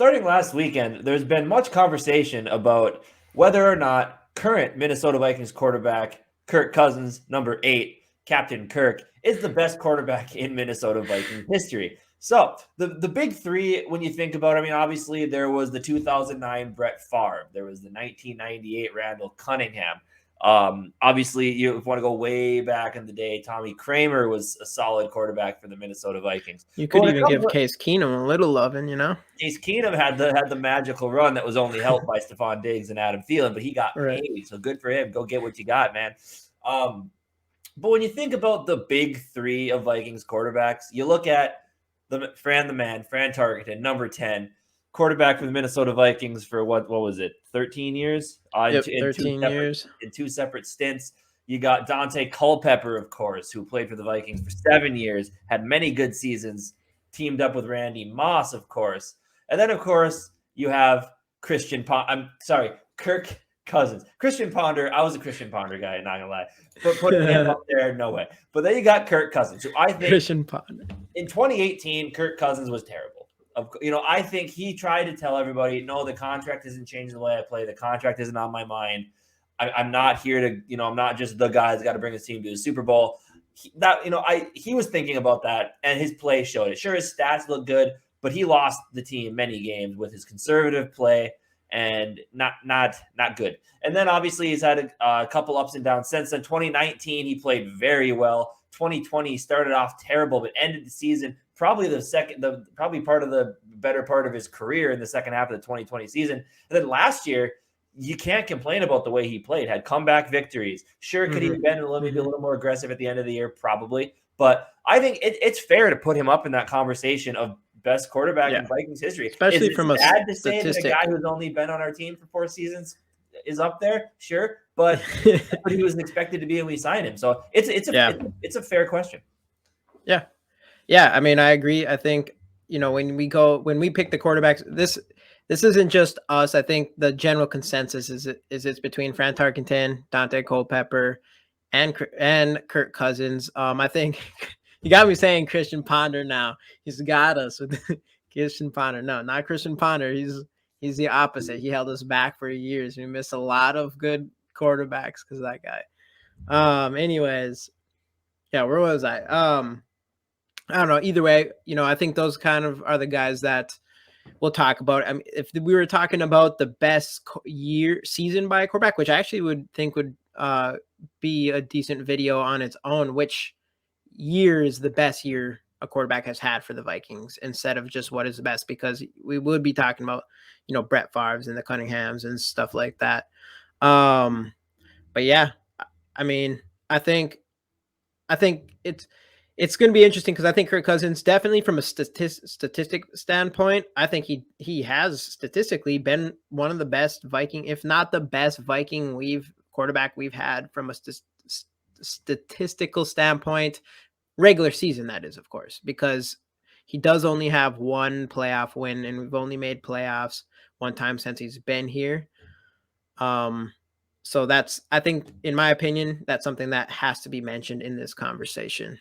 starting last weekend, there's been much conversation about whether or not current Minnesota Vikings quarterback Kirk Cousins, number 8, Captain Kirk, is the best quarterback in Minnesota Vikings history. So the big three, when you think about it, I mean, obviously there was the 2009 Brett Favre. There was the 1998 Randall Cunningham. Obviously, you want to go way back in the day, Tommy Kramer was a solid quarterback for the Minnesota Vikings. You could even give Case Keenum a little loving, you know? Case Keenum had the magical run that was only helped by Stephon Diggs and Adam Thielen, but he got paid, so good for him. Go get what you got, man. But when you think about the big three of Vikings quarterbacks, you look at Fran Tarkenton, number 10, quarterback for the Minnesota Vikings for what was it, 13 years? 13 years. In two separate stints. You got Daunte Culpepper, of course, who played for the Vikings for 7 years, had many good seasons, teamed up with Randy Moss, of course. And then, of course, you have Kirk Cousins. Christian Ponder, I was a Christian Ponder guy, not gonna lie. But putting him up there, no way. But then you got Kirk Cousins, who I think Christian Ponder. In 2018, Kirk Cousins was terrible. I think he tried to tell everybody, no, the contract isn't changing the way I play. The contract isn't on my mind. I'm not here to, I'm not just the guy that's got to bring his team to the Super Bowl. He was thinking about that, and his play showed it. Sure, his stats look good, but he lost the team many games with his conservative play and not good. And then obviously he's had a couple ups and downs since then. 2019, he played very well. 2020, he started off terrible, but ended the season probably part of the better part of his career in the second half of the 2020 season. And then last year, you can't complain about the way he played. Had comeback victories. Sure, could he have been maybe a little more aggressive at the end of the year? Probably. But I think it's fair to put him up in that conversation of best quarterback in Vikings history. Especially from a sad to say that a guy who's only been on our team for 4 seasons is up there, sure, but he was expected to be when we signed him. So it's a fair question. Yeah. I mean, I agree. I think when we pick the quarterbacks, this isn't just us. I think the general consensus is it's between Fran Tarkenton, Daunte Culpepper, and Kirk Cousins. I think you got me saying Christian Ponder now. He's got us with Christian Ponder. No, not Christian Ponder. He's the opposite. He held us back for years. We missed a lot of good quarterbacks because of that guy. Anyways, yeah, where was I? I don't know. Either way, I think those kind of are the guys that we'll talk about. I mean, if we were talking about the best season by a quarterback, which I actually would think would be a decent video on its own, which year is the best year a quarterback has had for the Vikings instead of just what is the best, because we would be talking about, Brett Favre's and the Cunninghams and stuff like that. But yeah, I mean, I think it's going to be interesting because I think Kirk Cousins, definitely from a statistic standpoint, I think he has statistically been one of the best Viking, if not the best Viking quarterback we've had from a statistical standpoint, regular season, that is, of course, because he does only have one playoff win, and we've only made playoffs one time since he's been here. So I think, in my opinion, that's something that has to be mentioned in this conversation.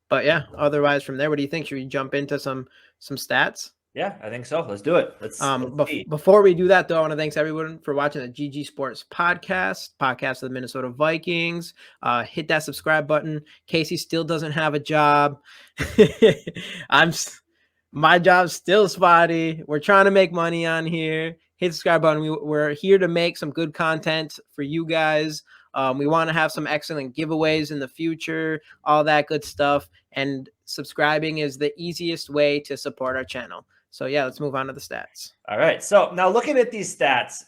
But yeah, otherwise from there, what do you think? Should we jump into some stats? Yeah, I think so. Let's do it. Let's see. Before we do that, though, I want to thank everyone for watching the GG Sports podcast of the Minnesota Vikings. Hit that subscribe button. Casey still doesn't have a job. My job's still spotty. We're trying to make money on here. Hit the subscribe button. We're here to make some good content for you guys. We want to have some excellent giveaways in the future, all that good stuff. And subscribing is the easiest way to support our channel. So yeah, let's move on to the stats. All right. So now looking at these stats,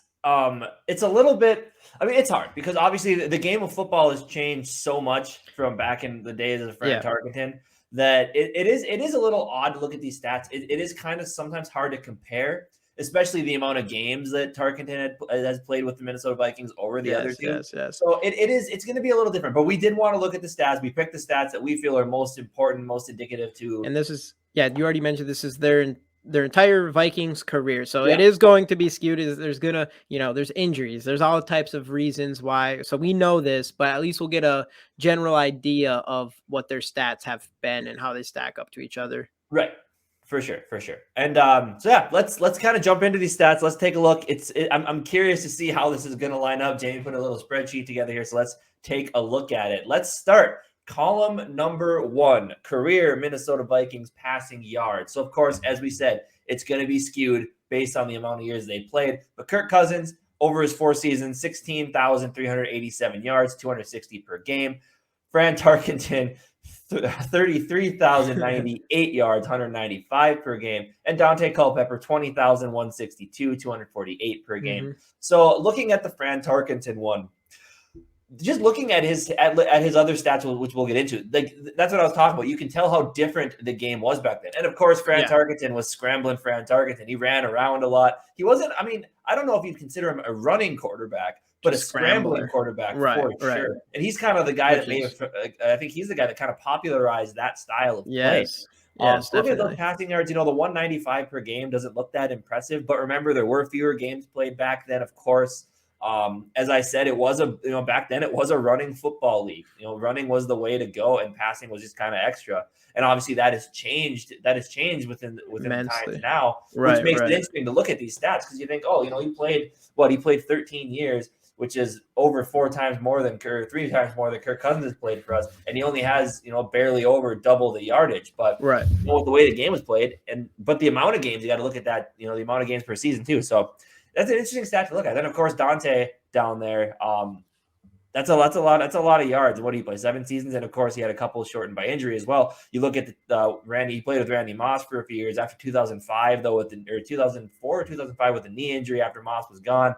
it's a little bit, it's hard because obviously the game of football has changed so much from back in the days of Fran Tarkenton that it is a little odd to look at these stats. It is kind of sometimes hard to compare, especially the amount of games that Tarkenton has played with the Minnesota Vikings over the other two. Yes. So it's going to be a little different, but we did want to look at the stats. We picked the stats that we feel are most important, most indicative to. And this is, you already mentioned this is their entire Vikings career. So it is going to be skewed. There's gonna, there's injuries. There's all types of reasons why. So we know this, but at least we'll get a general idea of what their stats have been and how they stack up to each other. Right. For sure. And so yeah, let's kind of jump into these stats. Let's take a look. I'm curious to see how this is going to line up. Jamie put a little spreadsheet together here, so let's take a look at it. Let's start. Column number 1, career Minnesota Vikings passing yards. So of course, as we said, it's going to be skewed based on the amount of years they played. But Kirk Cousins, over his 4 seasons, 16,387 yards, 260 per game. Fran Tarkenton, 33,098 yards, 195 per game. And Daunte Culpepper, 20,162, 248 per game. So looking at the Fran Tarkenton one, just looking at his other stats, which we'll get into, like that's what I was talking about. You can tell how different the game was back then. And of course, Fran Tarkenton was scrambling Fran Tarkenton. He ran around a lot. He wasn't, I mean, I don't know if you'd consider him a running quarterback, but a scrambling quarterback for sure. And he's kind of the guy that I think he's the guy that kind of popularized that style of play. Look at those passing yards. The 195 per game doesn't look that impressive, but remember there were fewer games played back then, of course. As I said, it was back then it was a running football league. Running was the way to go, and passing was just kind of extra. And obviously that has changed. That has changed within the times now, which makes it interesting to look at these stats because you think, he played 13 years, which is over 3 times more than Kirk Cousins has played for us, and he only has barely over double the yardage. But the way the game was played, but the amount of games you got to look at that. The amount of games per season too. So that's an interesting stat to look at. Then of course Daunte down there. That's a lot of yards. What did he play? 7 seasons, and of course he had a couple shortened by injury as well. You look at Randy. He played with Randy Moss for a few years. After 2005, though, 2004 or 2005 with a knee injury after Moss was gone.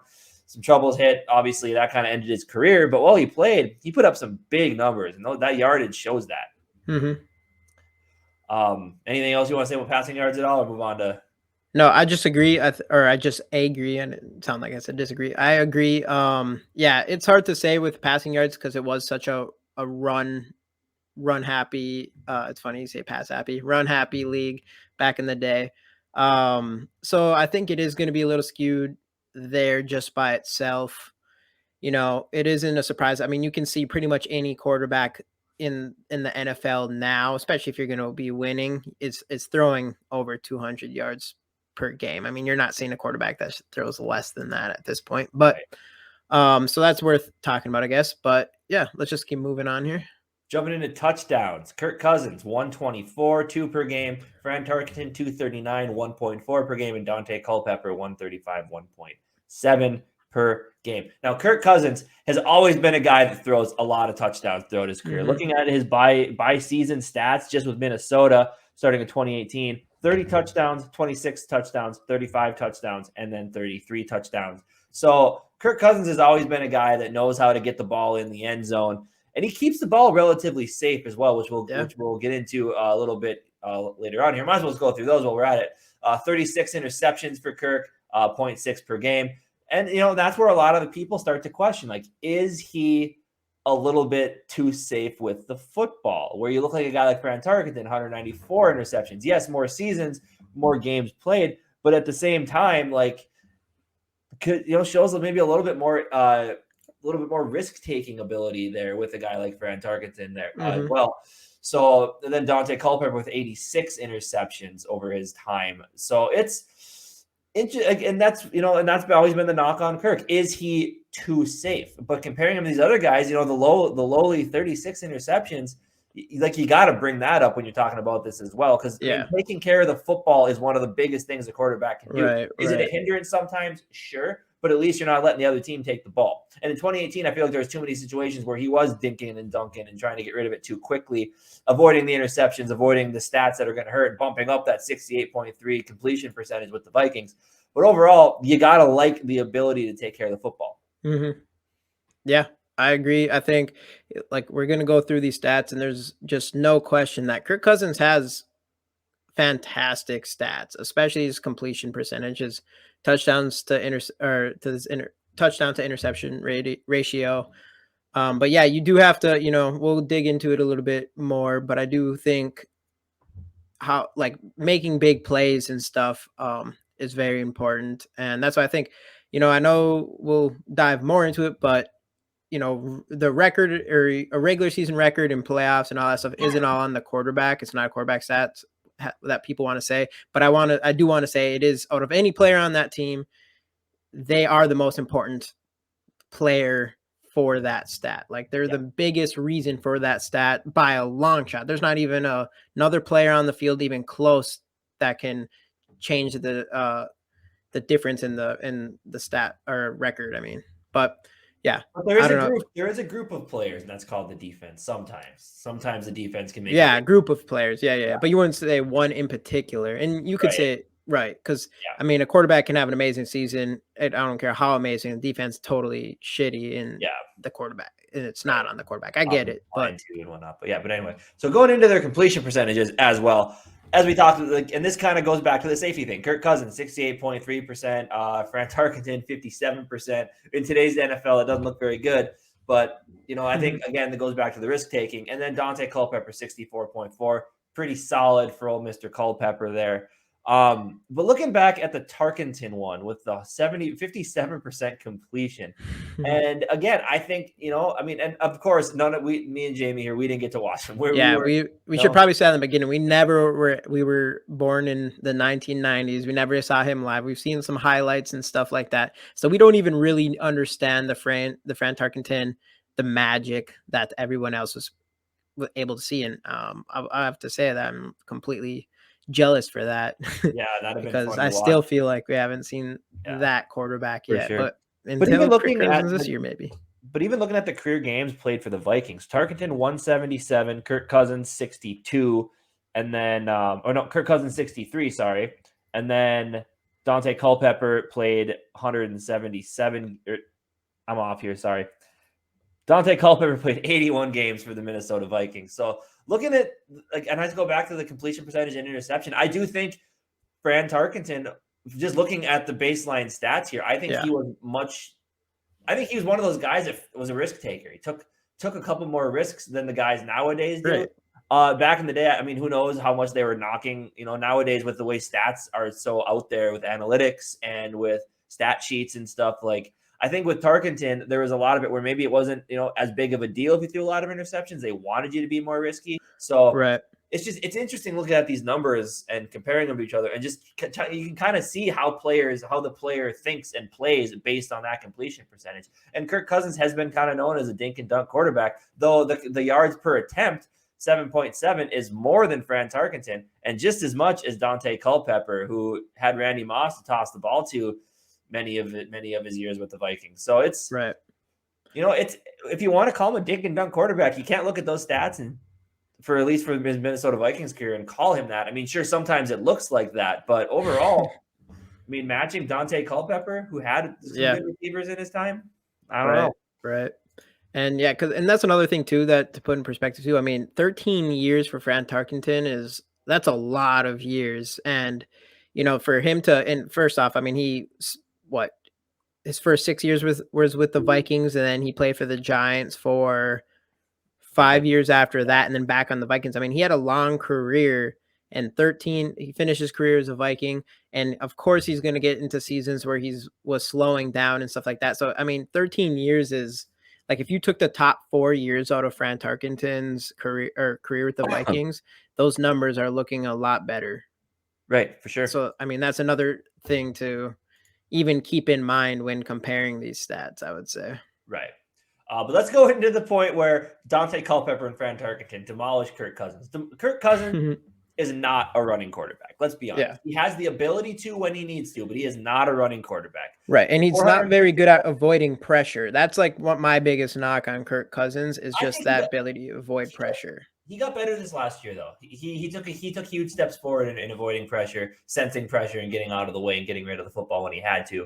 Some troubles hit. Obviously, that kind of ended his career. But while he played, he put up some big numbers, and that yardage shows that. Anything else you want to say about passing yards at all, or move on to? No, I just agree. I just agree, and it sounds like I said disagree. I agree. It's hard to say with passing yards because it was such a run happy. It's funny you say pass happy, run happy league back in the day. So I think it is going to be a little skewed there just by itself. It isn't a surprise. I mean, you can see pretty much any quarterback in the NFL now, especially if you're going to be winning, is throwing over 200 yards per game. I mean, you're not seeing a quarterback that throws less than that at this point, but so that's worth talking about, I guess. But yeah, let's just keep moving on here. Jumping into touchdowns, Kirk Cousins 124, 2 per game. Fran Tarkenton 239, 1.4 per game, and Daunte Culpepper 135, 1.7 per game. Now, Kirk Cousins has always been a guy that throws a lot of touchdowns throughout his career. Looking at his by season stats, just with Minnesota starting in 2018. 30 touchdowns, 26 touchdowns, 35 touchdowns, and then 33 touchdowns. So Kirk Cousins has always been a guy that knows how to get the ball in the end zone, and he keeps the ball relatively safe as well, which we'll get into a little bit later on here. Might as well just go through those while we're at it. 36 interceptions for Kirk, 0.6 per game. And, that's where a lot of the people start to question, like, is he a little bit too safe with the football, where you look like a guy like Fran Tarkenton, 194 interceptions. Yes, more seasons, more games played, but at the same time, like, shows maybe a little bit more risk-taking ability there with a guy like Fran Tarkenton there as well. So then Daunte Culpepper with 86 interceptions over his time. So it's interesting, and that's always been the knock on Kirk. Is he too safe? But comparing him to these other guys, the lowly 36 interceptions, like, you got to bring that up when you're talking about this as well, because taking care of the football is one of the biggest things a quarterback can do. Is it a hindrance sometimes? Sure. But at least you're not letting the other team take the ball. And in 2018, I feel like there was too many situations where he was dinking and dunking and trying to get rid of it too quickly, avoiding the interceptions, avoiding the stats that are going to hurt, bumping up that 68.3 completion percentage with the Vikings. But overall, you got to like the ability to take care of the football. Yeah, I agree. I think, like, we're going to go through these stats, and there's just no question that Kirk Cousins has fantastic stats, especially his completion percentages, touchdown to interception ratio. But yeah, you do have to, we'll dig into it a little bit more, but I do think how, like, making big plays and stuff is very important. And that's why I think, I know we'll dive more into it, but the record, or a regular season record and playoffs and all that stuff, isn't all on the quarterback. It's not a quarterback stats. that people want to say, but I do want to say it is, out of any player on that team, they are the most important player for that stat. Like they're the biggest reason for that stat by a long shot. There's not even another player on the field even close that can change the difference in the stat or record. I mean, but yeah, But I don't know. there is a group of players, and that's called the defense. Sometimes the defense can make Yeah, a group of players. Yeah. But you wouldn't say one in particular, and you could Right. say right because Yeah. I mean, a quarterback can have an amazing season. I don't care how amazing. The defense totally shitty in the quarterback, and it's not on the quarterback. I get it, but too and whatnot. But anyway, so going into their completion percentages as well. As we talked, and this kind of goes back to the safety thing. Kirk Cousins, 68.3%. Fran Tarkenton, 57%. In today's NFL, it doesn't look very good. But, I think, again, that goes back to the risk taking. And then Daunte Culpepper, 64.4. Pretty solid for old Mr. Culpepper there. But looking back at the Tarkenton one with the 57% completion. And again, I think, and of course, me and Jamie here, we didn't get to watch them. We should probably say in the beginning, we were born in the 1990s. We never saw him live. We've seen some highlights and stuff like that. So we don't even really understand the Fran Tarkenton, the magic that everyone else was able to see. And I have to say that I'm completely jealous for that. Yeah, that'd have been because I still feel like we haven't seen that quarterback yet. Sure. But even looking at this year, maybe. But even looking at the career games played for the Vikings, Tarkenton 177, Kirk Cousins 62, and then Kirk Cousins 63, sorry, and then Daunte Culpepper played 177. I'm off here, sorry. Daunte Culpepper played 81 games for the Minnesota Vikings. So looking at and I have to go back to the completion percentage and interception. I do think Fran Tarkenton, just looking at the baseline stats here, I think he was one of those guys that was a risk taker. He took a couple more risks than the guys nowadays do. Right. Back in the day, I mean, who knows how much they were knocking, nowadays with the way stats are so out there with analytics and with stat sheets and stuff. Like, I think with Tarkenton, there was a lot of it where maybe it wasn't, as big of a deal if you threw a lot of interceptions. They wanted you to be more risky. So it's interesting looking at these numbers and comparing them to each other, and just you can kind of see how the player thinks and plays based on that completion percentage. And Kirk Cousins has been kind of known as a dink and dunk quarterback, though the yards per attempt, 7.7, is more than Fran Tarkenton and just as much as Daunte Culpepper, who had Randy Moss to toss the ball to many of his years with the Vikings. So it's it's, if you want to call him a dink and dunk quarterback, you can't look at those stats and at least for his Minnesota Vikings career and call him that. I mean, sure, sometimes it looks like that, but overall, I mean, matching Daunte Culpepper, who had some good receivers in his time, I don't know. Right. And and that's another thing too, that to put in perspective too. I mean, 13 years for Fran Tarkenton that's a lot of years. And, for him and first off, I mean, his first 6 years was with the Vikings, and then he played for the Giants for 5 years after that, and then back on the Vikings. I mean, he had a long career, and he finished his career as a Viking. And of course he's going to get into seasons where was slowing down and stuff like that. So, I mean, 13 years is like, if you took the top 4 years out of Fran Tarkenton's career with the Vikings, those numbers are looking a lot better. Right. For sure. So, I mean, that's another thing to even keep in mind when comparing these stats, I would say. Right. But let's go into the point where Daunte Culpepper and Fran Tarkenton demolish Kirk Cousins. Kirk Cousins is not a running quarterback. Let's be honest. Yeah. He has the ability to when he needs to, but he is not a running quarterback. Right. And he's not very good at avoiding pressure. That's like what my biggest knock on Kirk Cousins is, just that ability to avoid pressure. He got better this last year, though. He took huge steps forward in avoiding pressure, sensing pressure, and getting out of the way and getting rid of the football when he had to.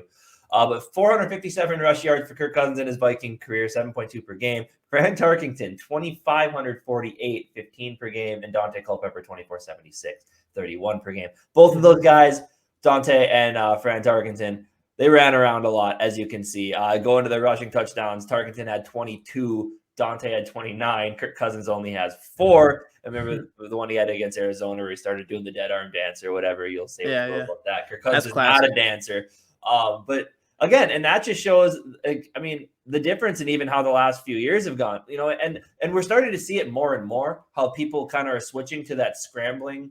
But 457 rush yards for Kirk Cousins in his Viking career, 7.2 per game. Fran Tarkenton, 2,548, 15 per game. And Daunte Culpepper, 2,476, 31 per game. Both of those guys, Daunte and Fran Tarkenton, they ran around a lot, as you can see. Going to the rushing touchdowns, Tarkenton had 22. Daunte had 29. Kirk Cousins only has 4. I remember the one he had against Arizona where he started doing the dead arm dance or whatever. You'll say about that. Kirk Cousins is not a dancer. But again, and that just shows, I mean, the difference in even how the last few years have gone, and we're starting to see it more and more, how people kind of are switching to that scrambling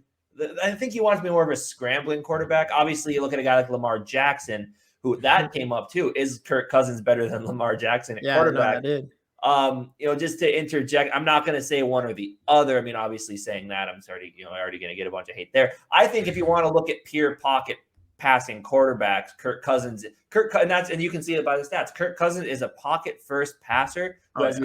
I think he wants to be more of a scrambling quarterback. Obviously, you look at a guy like Lamar Jackson, who that came up too. Is Kirk Cousins better than Lamar Jackson at Yeah, no, quarterback? that did. Just to interject, I'm not going to say one or the other. I mean, obviously saying that, I'm sorry, already going to get a bunch of hate there. I think if you want to look at pure pocket passing quarterbacks, and you can see it by the stats. Kirk Cousins is a pocket first passer who has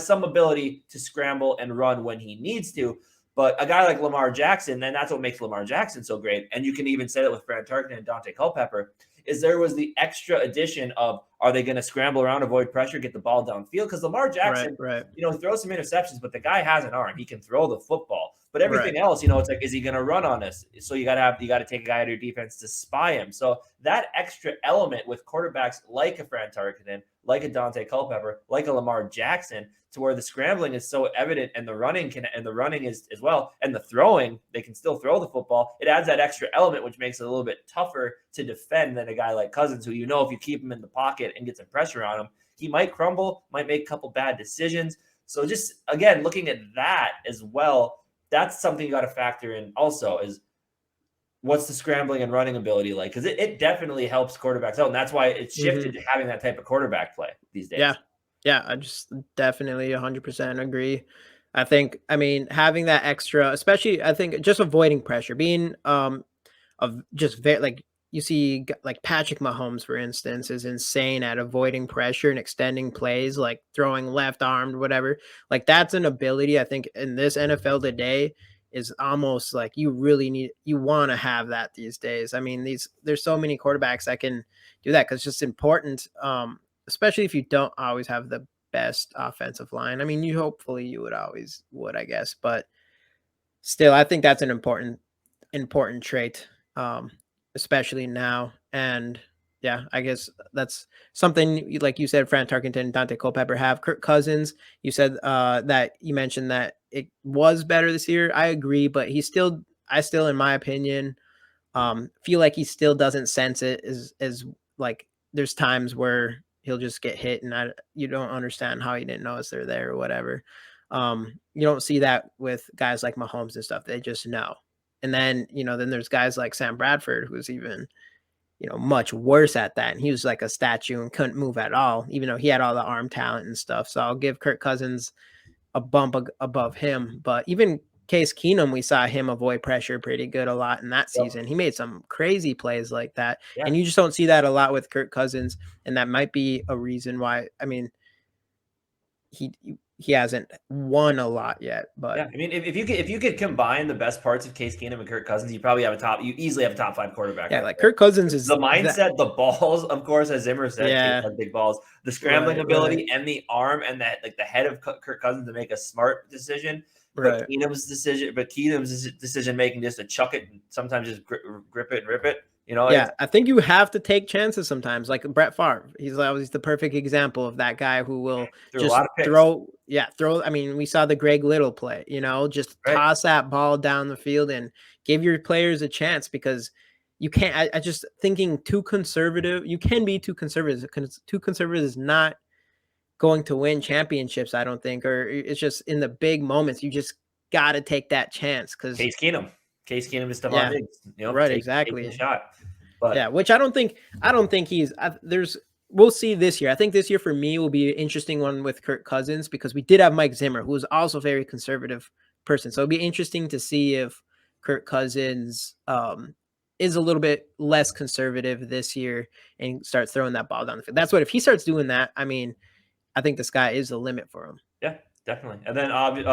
some ability to scramble and run when he needs to. But a guy like Lamar Jackson, and that's what makes Lamar Jackson so great. And you can even say that with Fran Tarkenton and Daunte Culpepper, is there was the extra addition of, are they going to scramble around, avoid pressure, get the ball downfield? Because Lamar Jackson, throws some interceptions, but the guy has an arm. He can throw the football. But everything else, it's like, is he going to run on us? So you got to take a guy out of your defense to spy him. So that extra element with quarterbacks like a Fran Tarkenton, like a Daunte Culpepper, like a Lamar Jackson, to where the scrambling is so evident and the running is as well, and the throwing, they can still throw the football. It adds that extra element, which makes it a little bit tougher to defend than a guy like Cousins, who, if you keep him in the pocket and get some pressure on him, he might crumble, might make a couple bad decisions. So just, again, looking at that as well, that's something you got to factor in also, is what's the scrambling and running ability like? Because it definitely helps quarterbacks out, and that's why it's shifted to having that type of quarterback play these days. Yeah, I just definitely 100% agree. I think, having that extra, especially, I think just avoiding pressure, being of just like you see, like Patrick Mahomes, for instance, is insane at avoiding pressure and extending plays, like throwing left armed, whatever. Like that's an ability I think in this NFL today is almost like you want to have that these days. I mean, there's so many quarterbacks that can do that because it's just important. Especially if you don't always have the best offensive line. I mean, hopefully you would, I guess, but still, I think that's an important trait, especially now. And yeah, I guess that's something like you said, Fran Tarkenton, Daunte Culpepper have. Kirk Cousins, you said that you mentioned that it was better this year. I agree, but I still, in my opinion, feel like he still doesn't sense it as like there's times where he'll just get hit and you don't understand how he didn't notice they're there or whatever. You don't see that with guys like Mahomes and stuff. They just know. And then, then there's guys like Sam Bradford, who's even, much worse at that. And he was like a statue and couldn't move at all, even though he had all the arm talent and stuff. So I'll give Kirk Cousins a bump above him. But even Case Keenum, we saw him avoid pressure pretty good a lot in that season. He made some crazy plays like that. Yeah. And you just don't see that a lot with Kirk Cousins. And that might be a reason why, he hasn't won a lot yet. But yeah, if you could combine the best parts of Case Keenum and Kirk Cousins, you easily have a top 5 quarterback. Yeah, like Kirk Cousins is the mindset, the balls, of course, as Zimmer said, Case has big balls, the scrambling ability and the arm and that, like the head of Kirk Cousins to make a smart decision. But Keenum's decision making just to chuck it and sometimes just grip it and rip it. Yeah, I think you have to take chances sometimes. Like Brett Favre, he's always the perfect example of that guy who will just throw. I mean, we saw the Greg Little play. Just toss that ball down the field and give your players a chance, because you can't. I just thinking too conservative. You can be too conservative. Too conservative is not going to win championships, I don't think. Or it's just in the big moments, you just got to take that chance. Because Case Keenum is Stephon Diggs. Exactly. Take a shot. But yeah, which I don't think he's we'll see this year. I think this year for me will be an interesting one with Kirk Cousins, because we did have Mike Zimmer, who was also a very conservative person. So it'll be interesting to see if Kirk Cousins is a little bit less conservative this year and starts throwing that ball down the field. That's what, if he starts doing that, I think the sky is the limit for him. Yeah, definitely. And then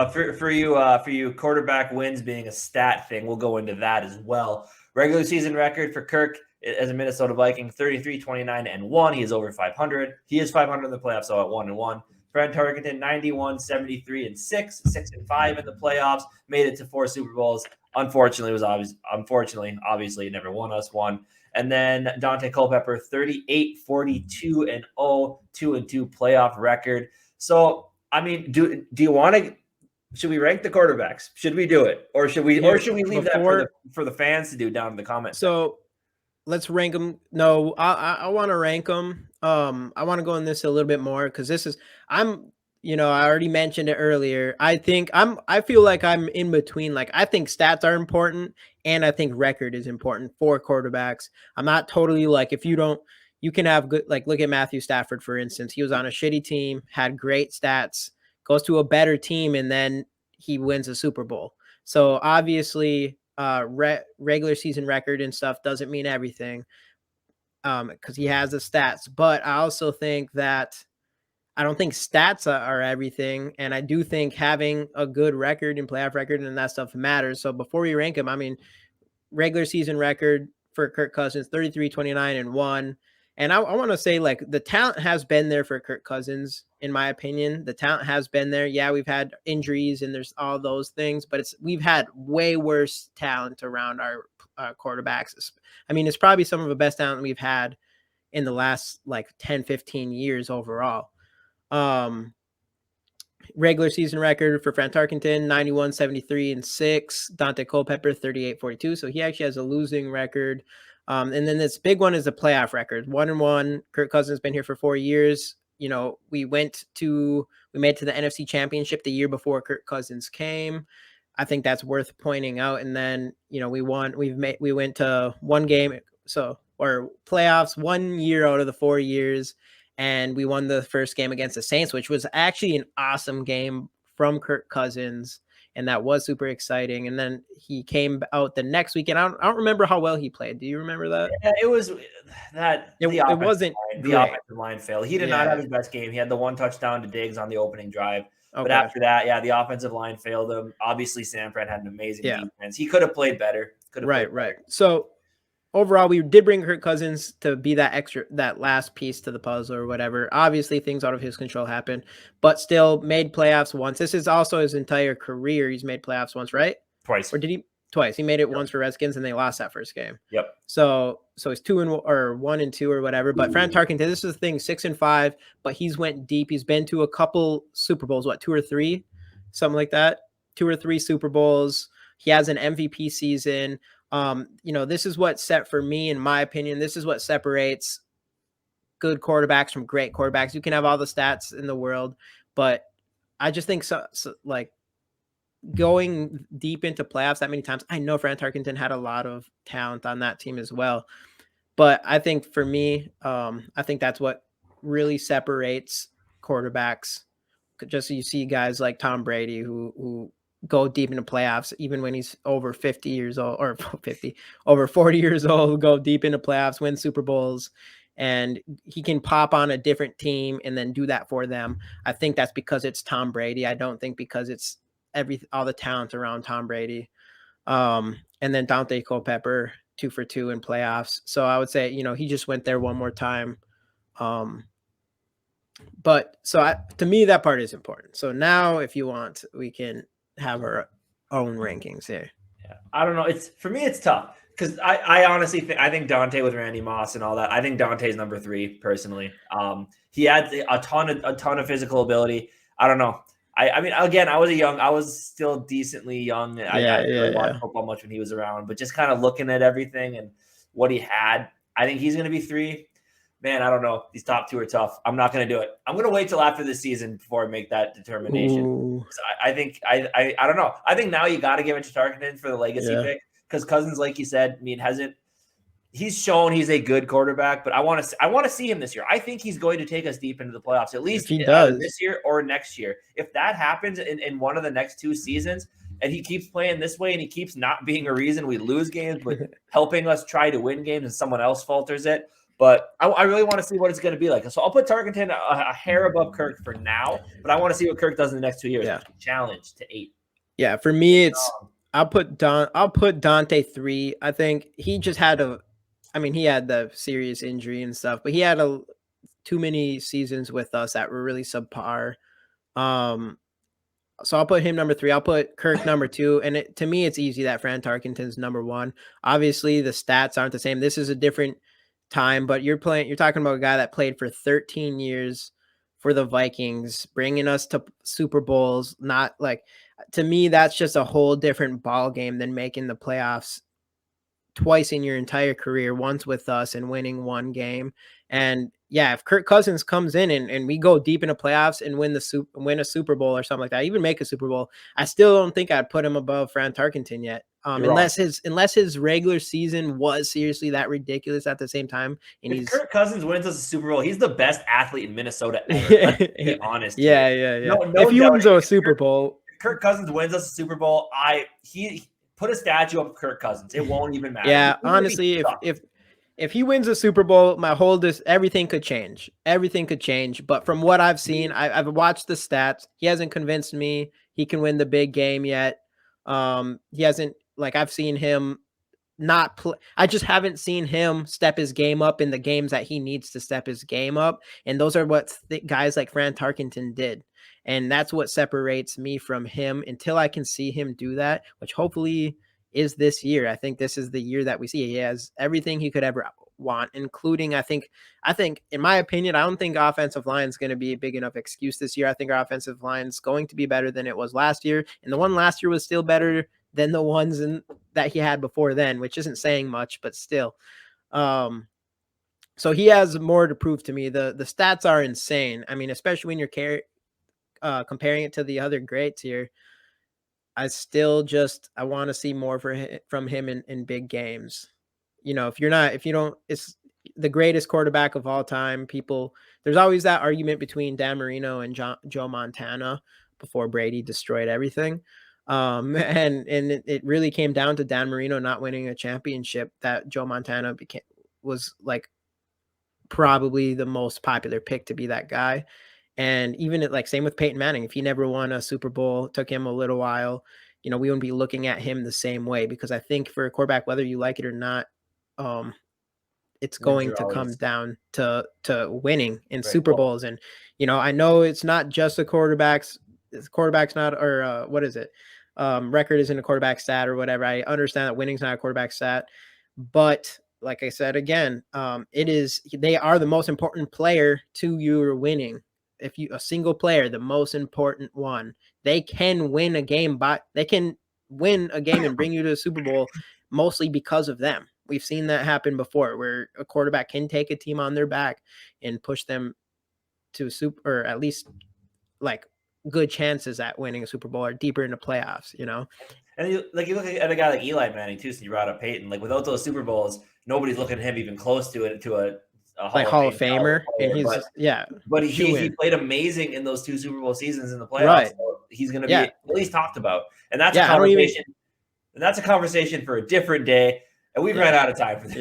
for you, quarterback wins being a stat thing, we'll go into that as well. Regular season record for Kirk as a Minnesota Viking, 33, 29, and 1. He is over 500. He is 500 in the playoffs, so at 1-1. Fran Tarkenton, 91, 73, and 6, 6-5 in the playoffs. Made it to 4 Super Bowls. Unfortunately, obviously, never won us one. And then Daunte Culpepper, 38, 42, and 0, 2-2 playoff record. So, do you want to? Should we rank the quarterbacks? Should we do it, or should we leave that for the fans to do down in the comments? So, let's rank them. No, I want to rank them. I want to go in this a little bit more, because I already mentioned it earlier. I feel like I'm in between. Like, I think stats are important and I think record is important for quarterbacks. I'm not totally like, if you don't, you can have good, like, look at Matthew Stafford, for instance. He was on a shitty team, had great stats, goes to a better team, and then he wins a Super Bowl. So obviously, regular season record and stuff doesn't mean everything, because he has the stats. But I also think that I don't think stats are everything, and I do think having a good record and playoff record and that stuff matters. So before we rank him, I mean, regular season record for Kirk Cousins, 33, 29, and 1. And I want to say, like, the talent has been there for Kirk Cousins, in my opinion. The talent has been there. Yeah, we've had injuries and there's all those things, but we've had way worse talent around our quarterbacks. I mean, it's probably some of the best talent we've had in the last like 10, 15 years overall. Regular season record for Fran Tarkenton, 91, 73, and 6. Daunte Culpepper, 38, 42. So he actually has a losing record. And then this big one is a playoff record, 1-1. Kirk Cousins has been here for 4 years. We made to the NFC Championship the year before Kirk Cousins came. I think that's worth pointing out. And then, we went to one game, or playoffs 1 year out of the 4 years. And we won the first game against the Saints, which was actually an awesome game from Kirk Cousins. And that was super exciting. And then he came out the next weekend. I don't remember how well he played. Do you remember that? Yeah, it was that it wasn't the offensive line failed. He did not have his best game. He had the one touchdown to Diggs on the opening drive. Okay. But after that, yeah, the offensive line failed him. Obviously, San Fran had an amazing defense. He could have played better. Right. So overall, we did bring Kirk Cousins to be that last piece to the puzzle or whatever. Obviously, things out of his control happened, but still made playoffs once. This is also his entire career. He's made playoffs once, right? Twice. Or did he? Twice. He made it once for Redskins, and they lost that first game. Yep. So he's 1-2 or whatever. But Fran Tarkenton, this is the thing, 6-5, but he's went deep. He's been to a couple Super Bowls, 2 or 3, something like that. 2 or 3 Super Bowls. He has an MVP season. This is what for me, in my opinion, this is what separates good quarterbacks from great quarterbacks. You can have all the stats in the world, but I just think like going deep into playoffs that many times. I know Fran Tarkenton had a lot of talent on that team as well, but I think for me, I think that's what really separates quarterbacks. Just so you see guys like Tom Brady who go deep into playoffs, even when he's over 50 years old, or over 40 years old, go deep into playoffs, win Super Bowls, and he can pop on a different team and then do that for them. I think that's because it's Tom Brady. I don't think because it's all the talent around Tom Brady. And then Daunte Culpepper, 2 for 2 in playoffs. So I would say, he just went there one more time. But to me, that part is important. So now, if you want, we can have our own rankings here. Yeah, I don't know. For me, it's tough because I honestly think Daunte with Randy Moss and all that. I think Daunte's number 3 personally. He had a ton of physical ability. I don't know. I mean, again, I was still decently young. I didn't watch football much when he was around, but just kind of looking at everything and what he had, I think he's going to be 3. Man, I don't know. These top 2 are tough. I'm not going to do it. I'm going to wait till after the season before I make that determination. So I think I don't know. I think now you got to give it to Tarkenton for the legacy pick, because Cousins, like you said, I mean, he's shown he's a good quarterback, but I want to see him this year. I think he's going to take us deep into the playoffs, at least this year or next year. If that happens in one of the next 2 seasons, and he keeps playing this way and he keeps not being a reason we lose games, but helping us try to win games and someone else falters it. But I really want to see what it's going to be like. So I'll put Tarkenton a hair above Kirk for now, but I want to see what Kirk does in the next 2 years. Yeah. Challenge to 8. Yeah, for me, I'll put Daunte 3. I think he just had he had the serious injury and stuff, but he had too many seasons with us that were really subpar. So I'll put him number 3. I'll put Kirk number 2. And to me, it's easy that Fran Tarkenton's number 1. Obviously, the stats aren't the same. This is a different time, but you're talking about a guy that played for 13 years for the Vikings, bringing us to Super Bowls. Not like, to me, that's just a whole different ball game than making the playoffs twice in your entire career, once with us and winning 1 game. And yeah, if Kirk Cousins comes in and we go deep into playoffs and win a Super Bowl or something like that, even make a Super Bowl, I still don't think I'd put him above Fran Tarkenton yet. Unless his regular season was seriously that ridiculous at the same time. And if Kirk Cousins wins us a Super Bowl, he's the best athlete in Minnesota ever. Let's be honest yeah, here. yeah. No If he wins doubting. a Super Bowl, If Kirk Cousins wins us a Super Bowl, he put a statue up of Kirk Cousins. It won't even matter. Yeah, honestly, if he wins a Super Bowl, everything could change. Everything could change. But from what I've seen, I've watched the stats. He hasn't convinced me he can win the big game yet. He hasn't, like, I've seen him not play. I just haven't seen him step his game up in the games that he needs to step his game up. And those are what guys like Fran Tarkenton did. And that's what separates me from him until I can see him do that, which hopefully is this year. I think this is the year that we see. He has everything he could ever want, including, I think in my opinion, I don't think offensive line is going to be a big enough excuse this year. I think our offensive line is going to be better than it was last year. And the one last year was still better than the ones that he had before then, which isn't saying much, but still. So he has more to prove to me. The stats are insane. I mean, especially when you're comparing it to the other greats here. I want to see more from him in big games. You know, if you don't, it's the greatest quarterback of all time. There's always that argument between Dan Marino and Joe Montana before Brady destroyed everything. And it really came down to Dan Marino not winning a championship that Joe Montana was like probably the most popular pick to be that guy. And even same with Peyton Manning, if he never won a Super Bowl, it took him a little while, we wouldn't be looking at him the same way, because I think for a quarterback, whether you like it or not, it's going to come down to winning in Super Bowls. And, I know it's not just the quarterbacks. Quarterback's not, or what is it? Record isn't a quarterback stat or whatever. I understand that winning's not a quarterback stat, but like I said, again, they are the most important player to your winning. If a single player, the most important one, they can win a game and bring you to a Super Bowl mostly because of them. We've seen that happen before, where a quarterback can take a team on their back and push them to or at least good chances at winning a Super Bowl or deeper into playoffs, And you look at a guy like Eli Manning too. So you brought up Peyton. Without those Super Bowls, nobody's looking at him even close to a Hall of Famer. And he played amazing in those 2 Super Bowl seasons in the playoffs. Right. So he's going to be at least talked about, and that's a conversation. And that's a conversation for a different day. And we've ran out of time for this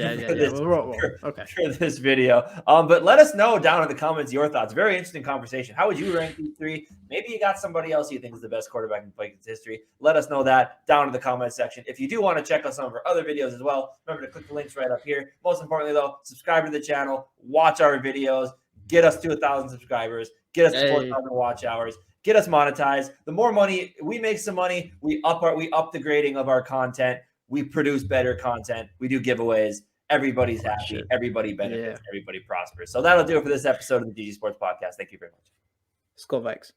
video. But let us know down in the comments your thoughts. Very interesting conversation. How would you rank these 3? Maybe you got somebody else you think is the best quarterback in Vikings history. Let us know that down in the comment section. If you do want to check out some of our other videos as well, remember to click the links right up here. Most importantly, though, subscribe to the channel, watch our videos, get us to 1,000 subscribers, get us to 4,000 watch hours. Get us monetized. The more money we make, some money, we up the grading of our content. We produce better content. We do giveaways. Everybody's happy. Everybody benefits. Everybody prospers. So that'll do it for this episode of the DG Sports Podcast. Thank you very much. SKOL Vikes.